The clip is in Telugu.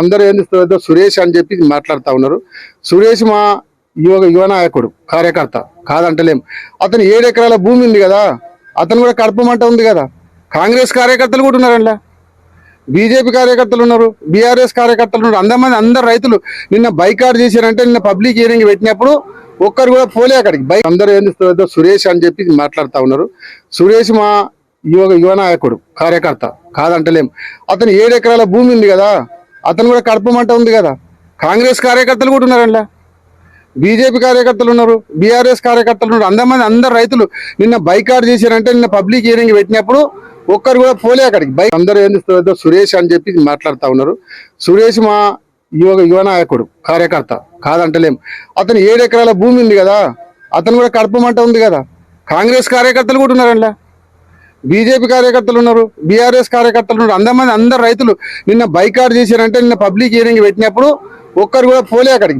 అందరూ ఏం చేస్తారు, సురేష్ అని చెప్పి మాట్లాడుతూ ఉన్నారు. సురేష్ మా యువ నాయకుడు, కార్యకర్త కాదంటలేం. అతను 7 ఎకరాల భూమి ఉంది కదా, అతను కూడా కడపమంట ఉంది కదా. కాంగ్రెస్ కార్యకర్తలు కూడా ఉన్నారు, అందులో బీజేపీ కార్యకర్తలు ఉన్నారు, బీఆర్ఎస్ కార్యకర్తలు ఉన్నారు. అందరు రైతులు నిన్న బైకాట్ చేశారంటే, నిన్న పబ్లిక్ హియరింగ్ పెట్టినప్పుడు ఒక్కరు కూడా పోలే అక్కడికి. అందరూ ఏం చేస్తారు, సురేష్ అని చెప్పి మాట్లాడుతూ ఉన్నారు. సురేష్ మా యువ నాయకుడు, కార్యకర్త కాదంటలేం. అతను 7 ఎకరాల భూమి ఉంది కదా, అతను కూడా కడపమంట ఉంది కదా. కాంగ్రెస్ కార్యకర్తలు కూడా ఉన్నారు, అందులో బీజేపీ కార్యకర్తలు ఉన్నారు, బీఆర్ఎస్ కార్యకర్తలు ఉన్నారు. అందరు రైతులు నిన్న బైకాట్ చేశారంటే, నిన్న పబ్లిక్ హియరింగ్ పెట్టినప్పుడు ఒక్కరు కూడా పోలే అక్కడికి. అందరూ ఏం చేస్తారు, సురేష్ అని చెప్పి మాట్లాడుతూ ఉన్నారు. సురేష్ మా యువ నాయకుడు, కార్యకర్త కాదంటలేం. అతను 7 ఎకరాల భూమి ఉంది కదా, అతను కూడా కడపమంట ఉంది కదా. కాంగ్రెస్ కార్యకర్తలు కూడా ఉన్నారు, అందులో బీజేపీ కార్యకర్తలు ఉన్నారు, బీఆర్ఎస్ కార్యకర్తలు ఉన్నారు. అందరు రైతులు నిన్న బైకాట్ చేశారంటే, నిన్న పబ్లిక్ హియరింగ్ పెట్టినప్పుడు ఒక్కరు కూడా పోలే అక్కడికి.